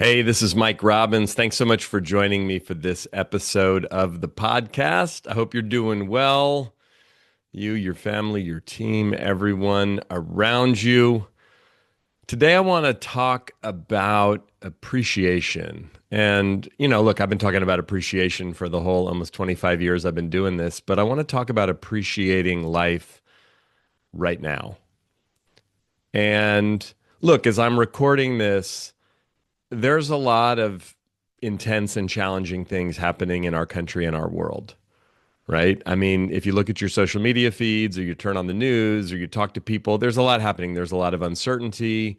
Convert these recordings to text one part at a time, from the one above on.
Hey, this is Mike Robbins. Thanks so much for joining me for this episode of the podcast. I hope you're doing well. You, your family, your team, everyone around you. Today, I want to talk about appreciation. Look, I've been talking about appreciation for the whole almost 25 years I've been doing this, but I want to talk about appreciating life right now. And look, as I'm recording this, there's a lot of intense and challenging things happening in our country and our world, right? I mean, if you look at your social media feeds or you turn on the news or you talk to people, there's a lot happening. There's a lot of uncertainty.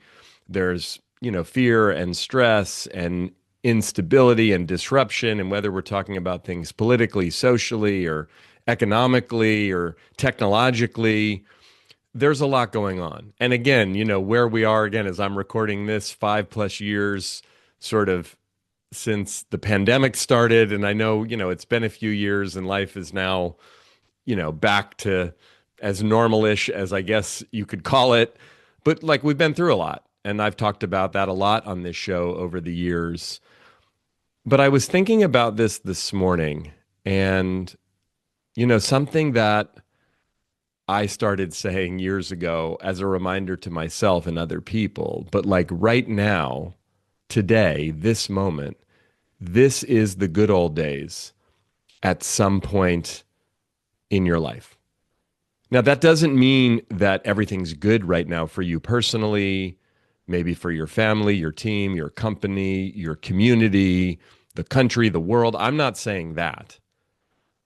There's, fear and stress and instability and disruption. And whether we're talking about things politically, socially, or economically or technologically, there's a lot going on. And again, where we are again as I'm recording this 5+ years sort of since the pandemic started. And I know, it's been a few years and life is now, back to as normal-ish as I guess you could call it. But like we've been through a lot. And I've talked about that a lot on this show over the years. But I was thinking about this morning and, something that I started saying years ago as a reminder to myself and other people. But like right now, today, this moment, this is the good old days at some point in your life. Now, that doesn't mean that everything's good right now for you personally, maybe for your family, your team, your company, your community, the country, the world. I'm not saying that.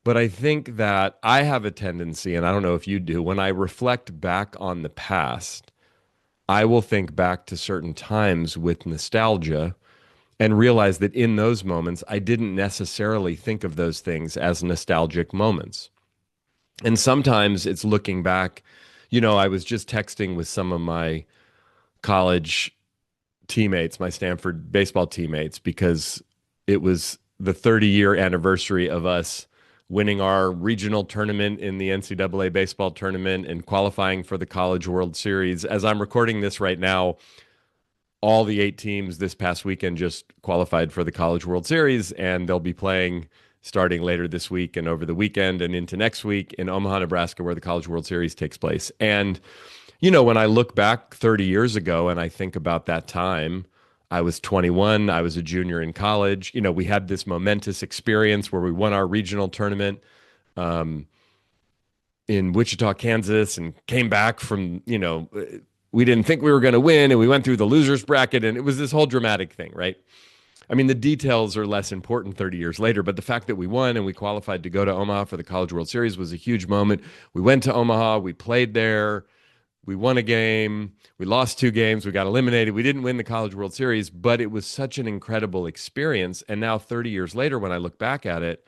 But I think that I have a tendency, and I don't know if you do, when I reflect back on the past, I will think back to certain times with nostalgia and realize that in those moments, I didn't necessarily think of those things as nostalgic moments. And sometimes it's looking back. I was just texting with some of my college teammates, my Stanford baseball teammates, because it was the 30-year anniversary of us winning our regional tournament in the NCAA baseball tournament and qualifying for the College World Series. As I'm recording this right now, all the 8 teams this past weekend just qualified for the College World Series, and they'll be playing starting later this week and over the weekend and into next week in Omaha, Nebraska, where the College World Series takes place. And, when I look back 30 years ago and I think about that time, I was 21, I was a junior in college. We had this momentous experience where we won our regional tournament in Wichita, Kansas, and came back from, we didn't think we were going to win, and we went through the losers bracket, and it was this whole dramatic thing, right? I mean, the details are less important 30 years later, but the fact that we won and we qualified to go to Omaha for the College World Series was a huge moment. We went to Omaha, we played there, we won a game, we lost 2 games, we got eliminated. We didn't win the College World Series, but it was such an incredible experience. And now, 30 years later, when I look back at it,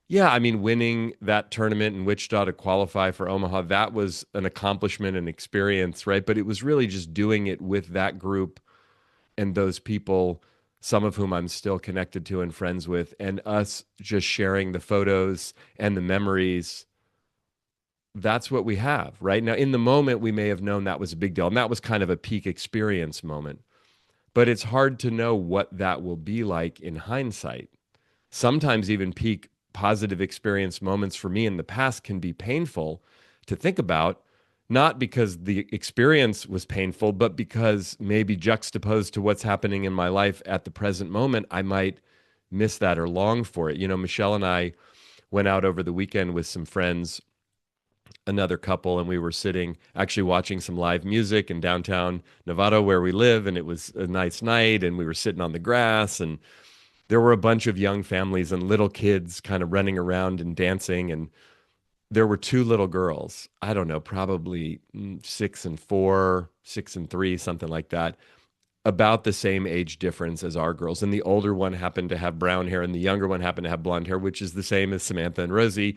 yeah, I mean, winning that tournament in Wichita to qualify for Omaha, that was an accomplishment and experience, right? But it was really just doing it with that group and those people, some of whom I'm still connected to and friends with, and us just sharing the photos and the memories. That's what we have right now. In the moment, we may have known that was a big deal, and that was kind of a peak experience moment. But it's hard to know what that will be like in hindsight. Sometimes even peak positive experience moments for me in the past can be painful to think about, not because the experience was painful, but because maybe juxtaposed to what's happening in my life at the present moment, I might miss that or long for it. Michelle and I went out over the weekend with some friends, another couple, and we were sitting actually watching some live music in downtown Nevada where we live, and it was a nice night, and we were sitting on the grass, and there were a bunch of young families and little kids kind of running around and dancing, and there were 2 little girls, I don't know, probably 6 and 4, 6 and 3, something like that, about the same age difference as our girls. And the older one happened to have brown hair, and the younger one happened to have blonde hair, which is the same as Samantha and Rosie.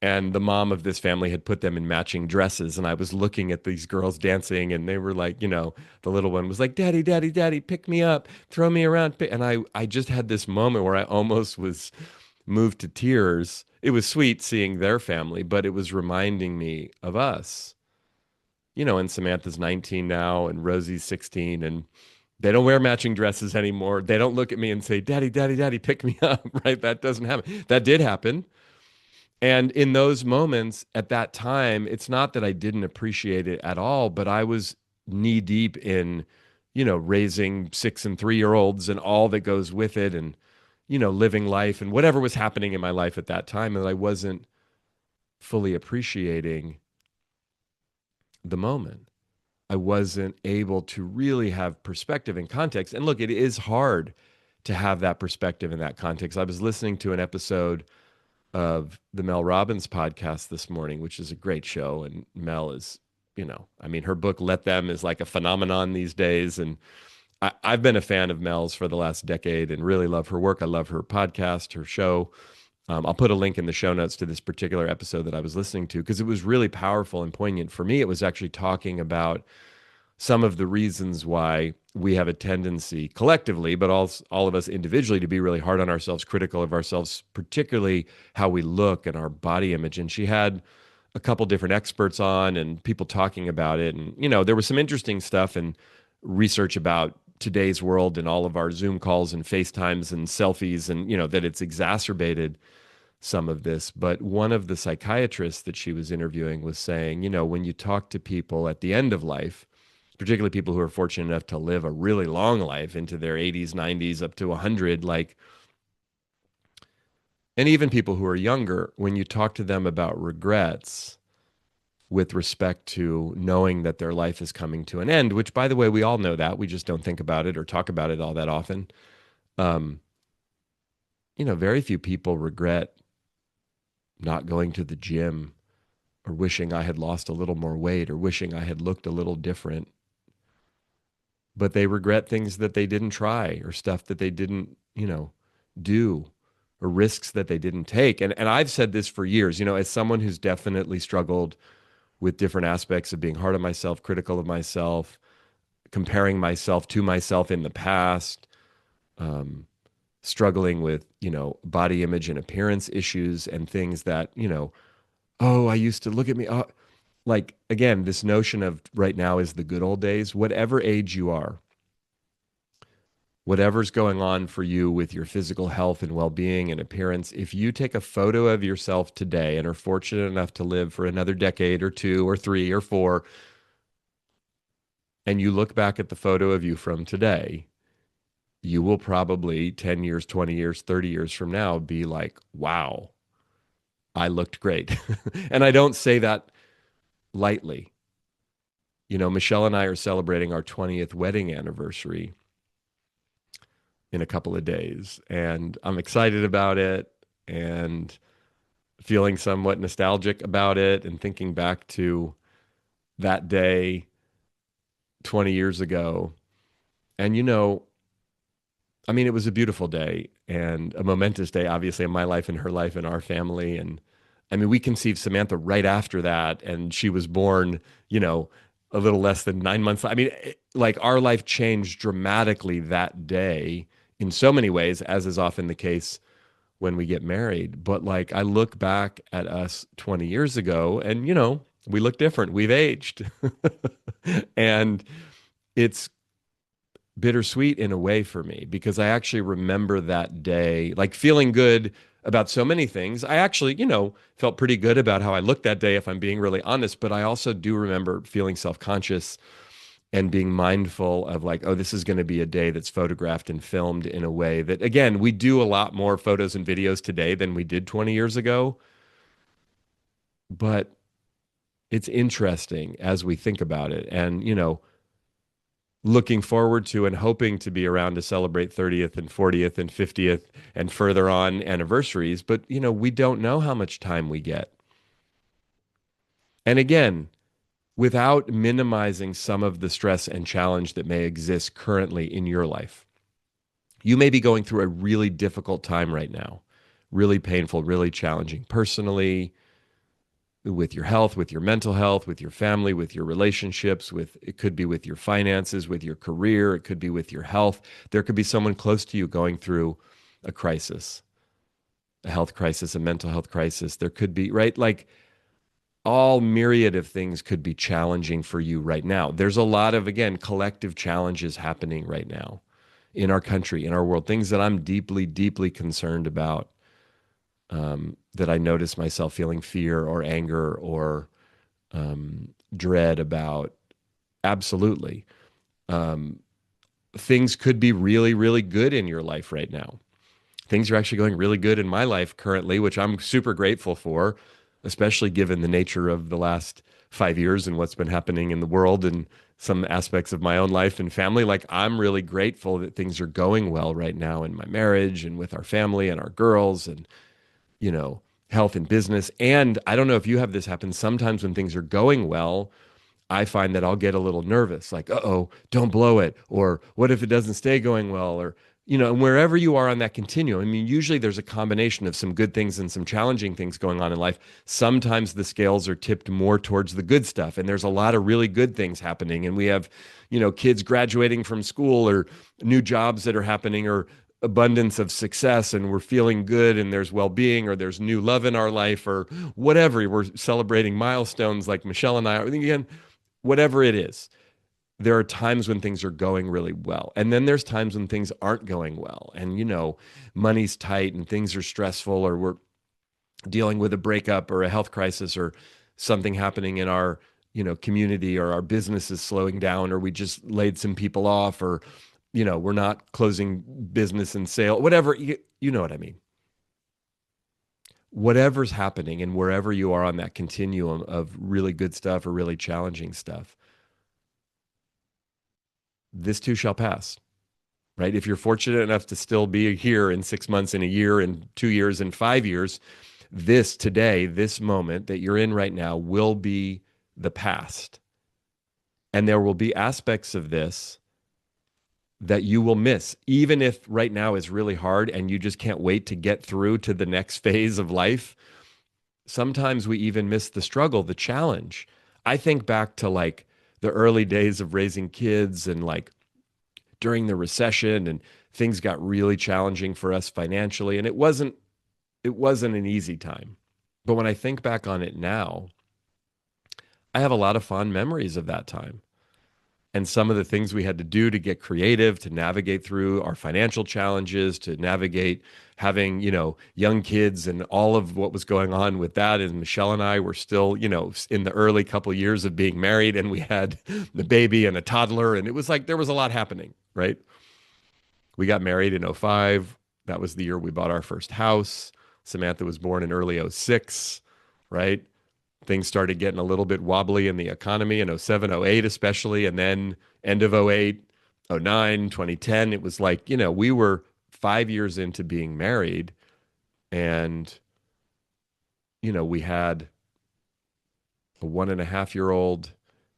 And the mom of this family had put them in matching dresses. And I was looking at these girls dancing, and they were like, the little one was like, Daddy, Daddy, Daddy, pick me up, throw me around. And I just had this moment where I almost was moved to tears. It was sweet seeing their family, but it was reminding me of us. And Samantha's 19 now, and Rosie's 16. And They don't wear matching dresses anymore. They don't look at me and say, "Daddy, daddy, daddy, pick me up." Right? That doesn't happen. That did happen. And in those moments at that time, it's not that I didn't appreciate it at all, but I was knee deep in, raising 6 and 3 year olds and all that goes with it and, living life and whatever was happening in my life at that time. And I wasn't fully appreciating the moment. I wasn't able to really have perspective and context. And look, it is hard to have that perspective in that context. I was listening to an episode of the Mel Robbins podcast this morning, which is a great show. And Mel is, I mean, her book, Let Them, is like a phenomenon these days. And I've been a fan of Mel's for the last decade and really love her work. I love her podcast, her show. I'll put a link in the show notes to this particular episode that I was listening to because it was really powerful and poignant. For me, it was actually talking about some of the reasons why we have a tendency collectively, but all of us individually, to be really hard on ourselves, critical of ourselves, particularly how we look and our body image. And she had a couple different experts on and people talking about it. And, there was some interesting stuff and research about today's world and all of our Zoom calls and FaceTimes and selfies and, that it's exacerbated some of this. But one of the psychiatrists that she was interviewing was saying, when you talk to people at the end of life, particularly people who are fortunate enough to live a really long life into their 80s, 90s, up to 100, and even people who are younger, when you talk to them about regrets with respect to knowing that their life is coming to an end, which, by the way, we all know that. We just don't think about it or talk about it all that often. Very few people regret not going to the gym or wishing I had lost a little more weight or wishing I had looked a little different. But they regret things that they didn't try or stuff that they didn't, do or risks that they didn't take. And I've said this for years, as someone who's definitely struggled with different aspects of being hard on myself, critical of myself, comparing myself to myself in the past, struggling with, body image and appearance issues and things that, oh, I used to look at me. Oh, again, this notion of right now is the good old days, whatever age you are, whatever's going on for you with your physical health and well-being and appearance, if you take a photo of yourself today and are fortunate enough to live for another decade or 2 or 3 or 4, and you look back at the photo of you from today, you will probably 10 years, 20 years, 30 years from now be like, wow, I looked great. And I don't say that lightly. Michelle and I are celebrating our 20th wedding anniversary in a couple of days, and I'm excited about it and feeling somewhat nostalgic about it and thinking back to that day 20 years ago. And, I mean, it was a beautiful day and a momentous day, obviously, in my life and her life and our family. And I mean, we conceived Samantha right after that, and she was born, a little less than 9 months. I mean, our life changed dramatically that day in so many ways, as is often the case when we get married. But I look back at us 20 years ago and, we look different. We've aged. And it's bittersweet in a way for me because I actually remember that day, feeling good about so many things. I actually, felt pretty good about how I looked that day, if I'm being really honest, but I also do remember feeling self-conscious and being mindful of oh, this is going to be a day that's photographed and filmed in a way that, again, we do a lot more photos and videos today than we did 20 years ago. But it's interesting as we think about it and, looking forward to and hoping to be around to celebrate 30th and 40th and 50th and further on anniversaries. But, we don't know how much time we get. And again, without minimizing some of the stress and challenge that may exist currently in your life. You may be going through a really difficult time right now, really painful, really challenging personally, with your health, with your mental health, with your family, with your relationships, it could be with your finances, with your career, it could be with your health. There could be someone close to you going through a crisis, a health crisis, a mental health crisis. There could be, right? all myriad of things could be challenging for you right now. There's a lot of, again, collective challenges happening right now in our country, in our world, things that I'm deeply, deeply concerned about, that I notice myself feeling fear or anger or dread about. Absolutely. Um, Things could be really, really good in your life right now. Things are actually going really good in my life currently, which I'm super grateful for, especially given the nature of the last 5 years and what's been happening in the world and some aspects of my own life and family. Like, I'm really grateful that things are going well right now in my marriage and with our family and our girls and, you know, health and business. And I don't know if you have this happen. Sometimes when things are going well, I find that I'll get a little nervous, like, uh-oh, don't blow it. Or what if it doesn't stay going well? Or, and wherever you are on that continuum, I mean, usually there's a combination of some good things and some challenging things going on in life. Sometimes the scales are tipped more towards the good stuff, and there's a lot of really good things happening. And we have, kids graduating from school or new jobs that are happening or abundance of success and we're feeling good and there's well-being or there's new love in our life or whatever. We're celebrating milestones like Michelle and I are. Again, whatever it is, there are times when things are going really well. And then there's times when things aren't going well. And, money's tight and things are stressful, or we're dealing with a breakup or a health crisis or something happening in our, community, or our business is slowing down, or we just laid some people off, or, we're not closing business and sale, whatever, you know what I mean. Whatever's happening and wherever you are on that continuum of really good stuff or really challenging stuff, this too shall pass, right? If you're fortunate enough to still be here in 6 months, in a year, in 2 years, in 5 years, this today, this moment that you're in right now will be the past. And there will be aspects of this that you will miss, even if right now is really hard and you just can't wait to get through to the next phase of life. Sometimes we even miss the struggle, the challenge. I think back to like the early days of raising kids and like during the recession, and things got really challenging for us financially, and it wasn't an easy time. But when I think back on it now, I have a lot of fond memories of that time and some of the things we had to do to get creative, to navigate through our financial challenges, to navigate having, young kids and all of what was going on with that. And Michelle and I were still, in the early couple years of being married, and we had the baby and a toddler, and it was like there was a lot happening, right? We got married in '05. That was the year we bought our first house. Samantha was born in early '06, right? Things started getting a little bit wobbly in the economy in '07, '08 especially, and then end of '08, '09, 2010. It was like, we were 5 years into being married, and, we had a 1.5-year-old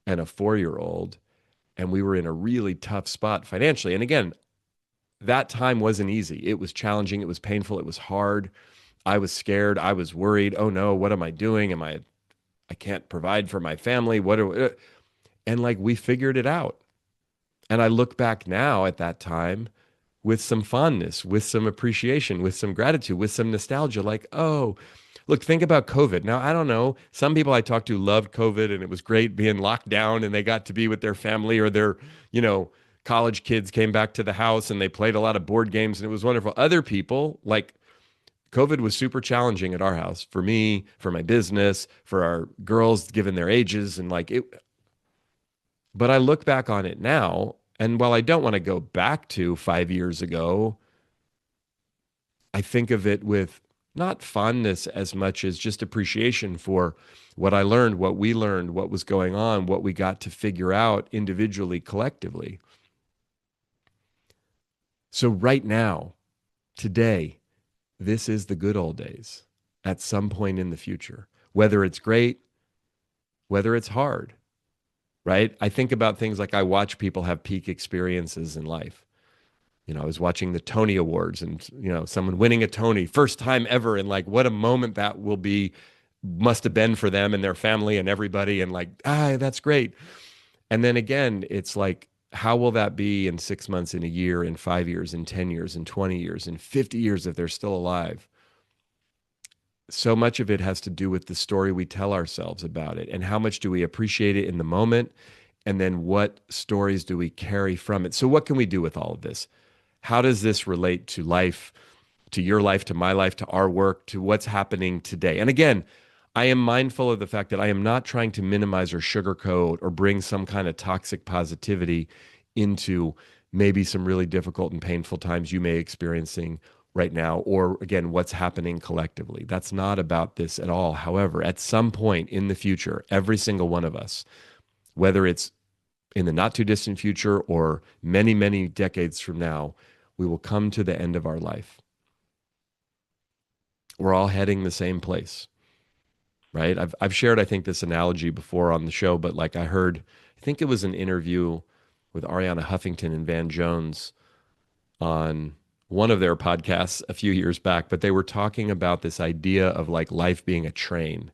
and a 4-year-old, and we were in a really tough spot financially. And again, that time wasn't easy. It was challenging. It was painful. It was hard. I was scared. I was worried. Oh no, what am I doing? I can't provide for my family. And like we figured it out. And I look back now at that time with some fondness, with some appreciation, with some gratitude, with some nostalgia. Like, oh, look, think about COVID. Now, I don't know. Some people I talked to loved COVID and it was great being locked down and they got to be with their family, or their, college kids came back to the house and they played a lot of board games and it was wonderful. Other people, like, COVID was super challenging at our house, for me, for my business, for our girls, given their ages, and like it. But I look back on it now, and while I don't want to go back to 5 years ago, I think of it with not fondness as much as just appreciation for what I learned, what we learned, what was going on, what we got to figure out individually, collectively. So right now, today, this is the good old days at some point in the future, whether it's great, whether it's hard, right? I think about things like I watch people have peak experiences in life. I was watching the Tony Awards and, someone winning a Tony, first time ever. And like, what a moment that will be, must have been for them and their family and everybody. And like, that's great. And then again, it's like, how will that be in 6 months, in a year, in 5 years, in 10 years, in 20 years, in 50 years if they're still alive? so much of it has to do with the story we tell ourselves about it and how much do we appreciate it in the moment, and then what stories do we carry from it. So what can we do with all of this? How does this relate to life, to your life, to my life, to our work, to what's happening today? And again, I am mindful of the fact that I am not trying to minimize or sugarcoat or bring some kind of toxic positivity into maybe some really difficult and painful times you may be experiencing right now, or again, what's happening collectively. That's not about this at all. However, at some point in the future, every single one of us, whether it's in the not too distant future or many, many decades from now, we will come to the end of our life. We're all heading the same place, right? I've shared, I think, this analogy before on the show, but like I think it was an interview with Ariana Huffington and Van Jones on one of their podcasts a few years back, but they were talking about this idea of like life being a train.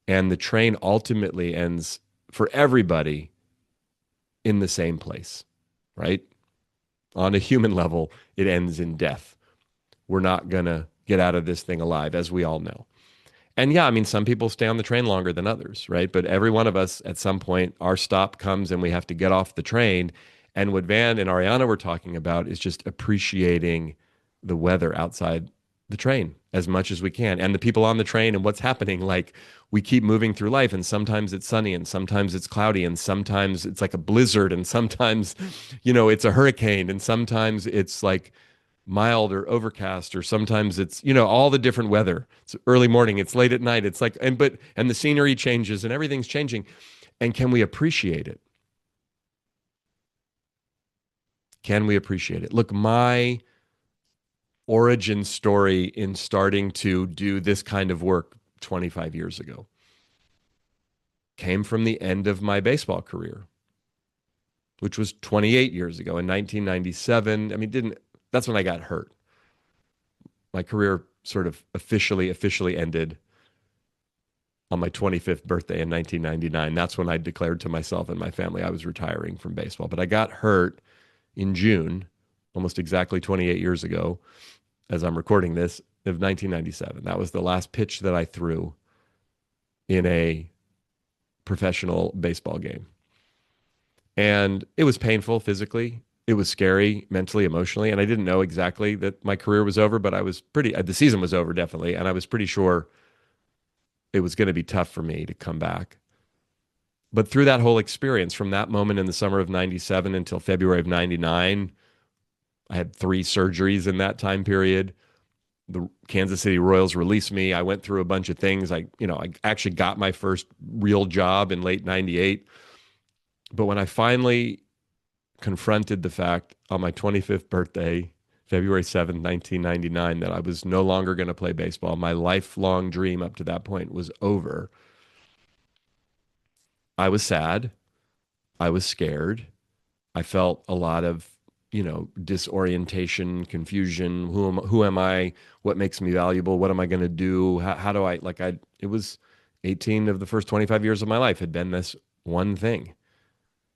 And the train ultimately ends for everybody in the same place, right? On a human level, it ends in death. We're not going to get out of this thing alive, as we all know. And yeah, I mean, some people stay on the train longer than others, right? But every one of us, at some point, our stop comes and we have to get off the train. And what Van and Ariana were talking about is just appreciating the weather outside the train as much as we can and the people on the train and what's happening. Like we keep moving through life, and sometimes it's sunny and sometimes it's cloudy and sometimes it's like a blizzard and sometimes, it's a hurricane and sometimes it's like mild or overcast, or sometimes it's all the different weather. It's early morning, it's late at night, it's like and the scenery changes and everything's changing. And can we appreciate it? Can we appreciate it? Look, my origin story in starting to do this kind of work 25 years ago came from the end of my baseball career, which was 28 years ago in 1997. I mean, didn't that's when I got hurt. My career sort of officially ended on my 25th birthday in 1999. That's when I declared to myself and my family I was retiring from baseball. But I got hurt in June, almost exactly 28 years ago, as I'm recording this, of 1997. That was the last pitch that I threw in a professional baseball game. And it was painful physically. It was scary mentally, emotionally. And I didn't know exactly that my career was over, but the season was over definitely. And I was pretty sure it was going to be tough for me to come back. But through that whole experience, from that moment in the summer of 97 until February of 99, I had 3 surgeries in that time period. The Kansas City Royals released me. I went through a bunch of things. I actually got my first real job in late 98. But when I finally confronted the fact on my 25th birthday, February 7th, 1999, that I was no longer going to play baseball, my lifelong dream up to that point was over. I was sad. I was scared. I felt a lot of, disorientation, confusion. Who am I? What makes me valuable? What am I going to do? How do it was 18 of the first 25 years of my life had been this one thing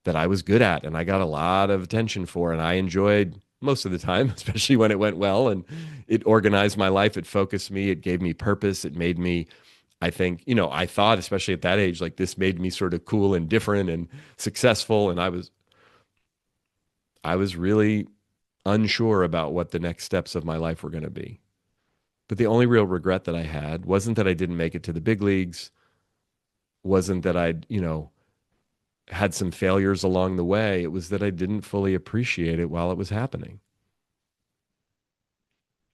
that I was good at and I got a lot of attention for, and I enjoyed most of the time, especially when it went well, and it organized my life. It focused me. It gave me purpose. It made me, I think, I thought, especially at that age, like this made me sort of cool and different and successful. And I was really unsure about what the next steps of my life were going to be. But the only real regret that I had wasn't that I didn't make it to the big leagues, wasn't that I'd, had some failures along the way. It was that I didn't fully appreciate it while it was happening.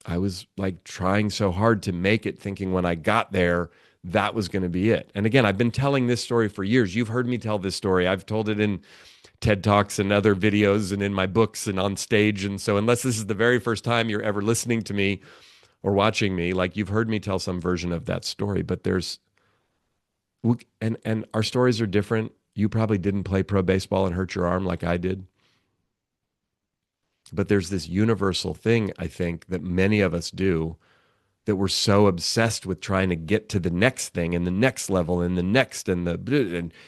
I was like trying so hard to make it, thinking when I got there, that was going to be it. And again, I've been telling this story for years. You've heard me tell this story. I've told it in TED Talks and other videos and in my books and on stage. And so unless this is the very first time you're ever listening to me or watching me, like you've heard me tell some version of that story, but and our stories are different. You probably didn't play pro baseball and hurt your arm like I did. But there's this universal thing, I think, that many of us do, that we're so obsessed with trying to get to the next thing and the next level and the next and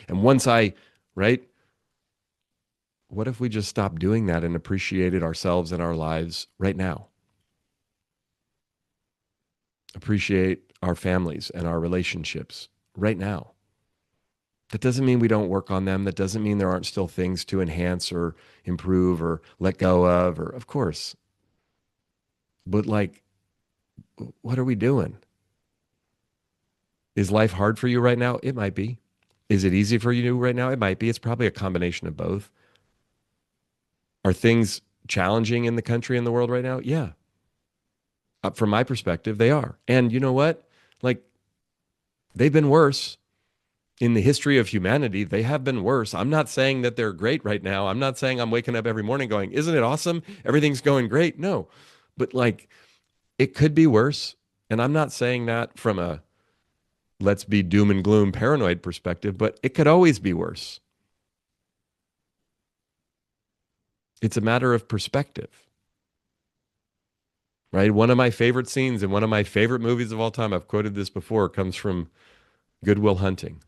once right? What if we just stopped doing that and appreciated ourselves and our lives right now? appreciate our families and our relationships right now. That doesn't mean we don't work on them. That doesn't mean there aren't still things to enhance or improve or let go of, or of course. But like, what are we doing? Is life hard for you right now? It might be. Is it easy for you right now? It might be. It's probably a combination of both. Are things challenging in the country and the world right now? Yeah. From my perspective, they are. And you know what? Like, they've been worse in the history of humanity. They have been worse. I'm not saying that they're great right now. I'm not saying I'm waking up every morning going, isn't it awesome? Everything's going great. No. But like, it could be worse. And I'm not saying that from a let's be doom and gloom paranoid perspective, but it could always be worse. It's a matter of perspective, right? One of my favorite scenes in one of my favorite movies of all time, I've quoted this before, comes from Good Will Hunting.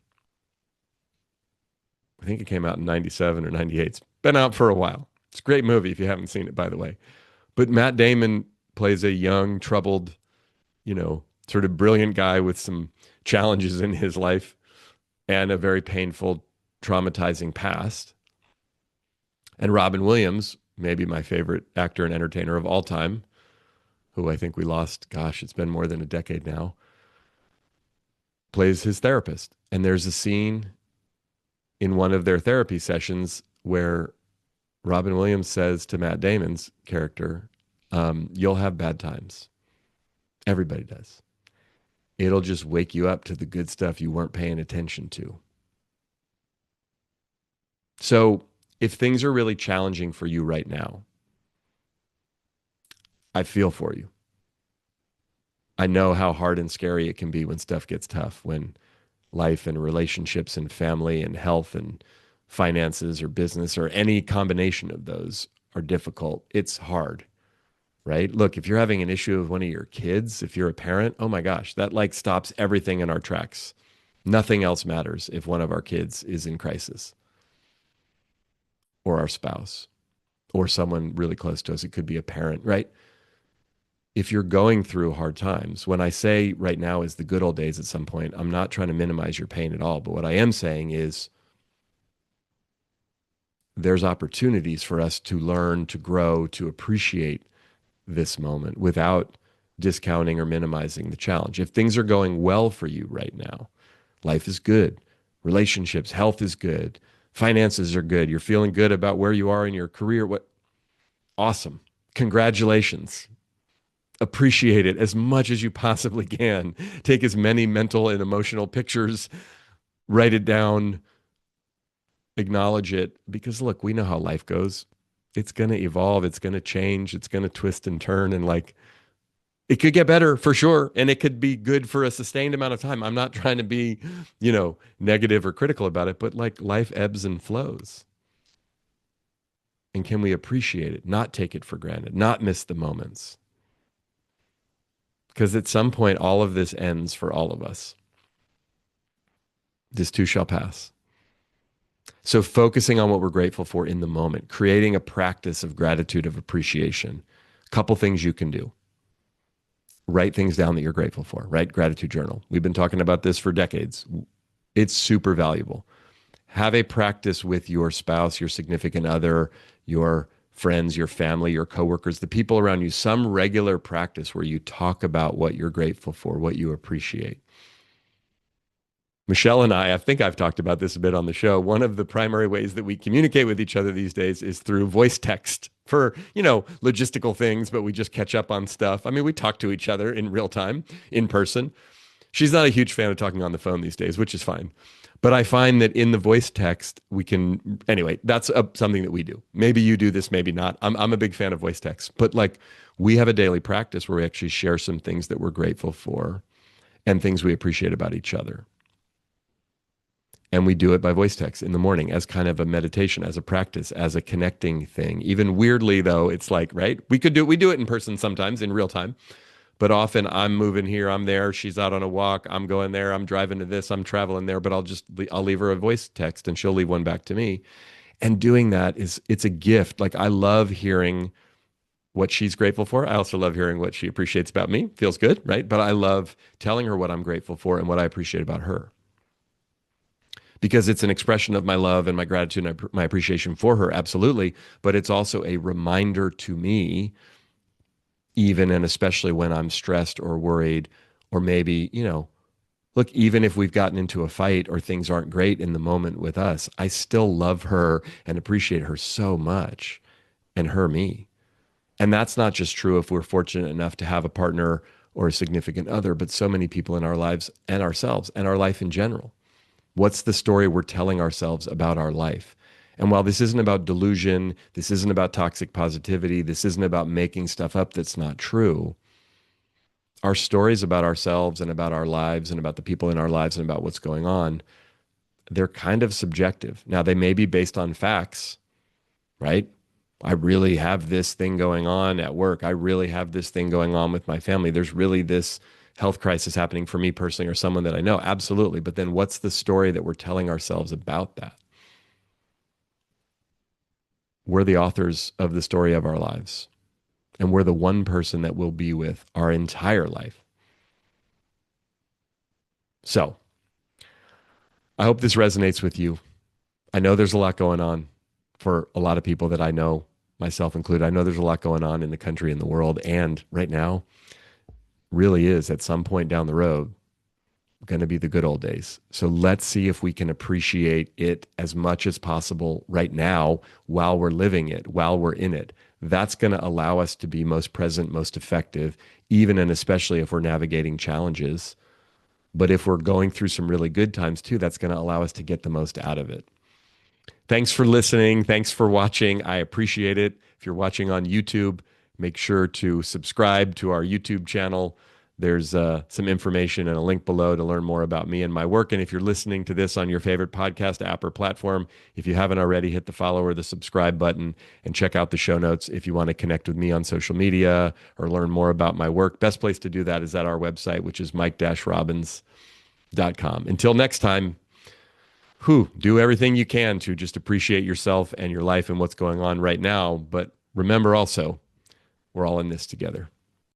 I think it came out in 97 or 98. It's been out for a while. It's a great movie if you haven't seen it, by the way. But Matt Damon plays a young, troubled, sort of brilliant guy with some challenges in his life and a very painful, traumatizing past. And Robin Williams, maybe my favorite actor and entertainer of all time, who I think we lost, gosh, it's been more than a decade now, plays his therapist. And there's a scene in one of their therapy sessions where Robin Williams says to Matt Damon's character, you'll have bad times. Everybody does. It'll just wake you up to the good stuff you weren't paying attention to. So if things are really challenging for you right now, I feel for you. I know how hard and scary it can be when stuff gets tough, when life and relationships and family and health and finances or business or any combination of those are difficult. It's hard, right? Look, if you're having an issue with one of your kids, if you're a parent, oh my gosh, that like stops everything in our tracks. Nothing else matters if one of our kids is in crisis, or our spouse or someone really close to us. It could be a parent, right? If you're going through hard times, when I say right now is the good old days at some point, I'm not trying to minimize your pain at all. But what I am saying is there's opportunities for us to learn, to grow, to appreciate this moment without discounting or minimizing the challenge. If things are going well for you right now, life is good, relationships, health is good, finances are good, you're feeling good about where you are in your career, what awesome. Congratulations. Appreciate it as much as you possibly can. Take as many mental and emotional pictures, write it down, acknowledge it, because look, we know how life goes. It's going to evolve, it's going to change, it's going to twist and turn, and like it could get better for sure, and it could be good for a sustained amount of time. I'm not trying to be, negative or critical about it, but like life ebbs and flows. And can we appreciate it, not take it for granted, not miss the moments? Because at some point, all of this ends for all of us. This too shall pass. So focusing on what we're grateful for in the moment, creating a practice of gratitude, of appreciation. A couple things you can do. Write things down that you're grateful for. Write gratitude journal. We've been talking about this for decades. It's super valuable. Have a practice with your spouse, your significant other, your friends, your family, your coworkers, the people around you, some regular practice where you talk about what you're grateful for, what you appreciate. Michelle and I think I've talked about this a bit on the show. One of the primary ways that we communicate with each other these days is through voice text for, logistical things, but we just catch up on stuff. I mean, we talk to each other in real time, in person. She's not a huge fan of talking on the phone these days, which is fine. But I find that in the voice text, we can, anyway, that's something that we do. Maybe you do this, maybe not. I'm a big fan of voice text, but like we have a daily practice where we actually share some things that we're grateful for and things we appreciate about each other. And we do it by voice text in the morning as kind of a meditation, as a practice, as a connecting thing. Even weirdly, though, it's like, right? We do it in person sometimes in real time. But often I'm moving here, I'm there, she's out on a walk, I'm going there, I'm driving to this, I'm traveling there, but I'll leave her a voice text and she'll leave one back to me. And doing that it's a gift. Like I love hearing what she's grateful for. I also love hearing what she appreciates about me. Feels good, right? But I love telling her what I'm grateful for and what I appreciate about her because it's an expression of my love and my gratitude and my appreciation for her, absolutely. But it's also a reminder to me, even and especially when I'm stressed or worried, or maybe, look, even if we've gotten into a fight or things aren't great in the moment with us, I still love her and appreciate her so much and her me. And that's not just true if we're fortunate enough to have a partner or a significant other, but so many people in our lives and ourselves and our life in general. What's the story we're telling ourselves about our life? And while this isn't about delusion, this isn't about toxic positivity, this isn't about making stuff up that's not true, our stories about ourselves and about our lives and about the people in our lives and about what's going on, they're kind of subjective. Now, they may be based on facts, right? I really have this thing going on at work. I really have this thing going on with my family. There's really this health crisis happening for me personally or someone that I know. Absolutely. But then what's the story that we're telling ourselves about that? We're the authors of the story of our lives, and we're the one person that we'll be with our entire life. So I hope this resonates with you. I know there's a lot going on for a lot of people that I know, myself included. I know there's a lot going on in the country and the world. And right now, really is at some point down the road going to be the good old days. So let's see if we can appreciate it as much as possible right now while we're living it, while we're in it. That's going to allow us to be most present, most effective, even and especially if we're navigating challenges. But if we're going through some really good times too, that's going to allow us to get the most out of it. Thanks for listening. Thanks for watching. I appreciate it. If you're watching on YouTube, make sure to subscribe to our YouTube channel. There's some information and a link below to learn more about me and my work. And if you're listening to this on your favorite podcast app or platform, if you haven't already, hit the follow or the subscribe button and check out the show notes if you want to connect with me on social media or learn more about my work. Best place to do that is at our website, which is mike-robbins.com. Until next time, do everything you can to just appreciate yourself and your life and what's going on right now. But remember also, we're all in this together.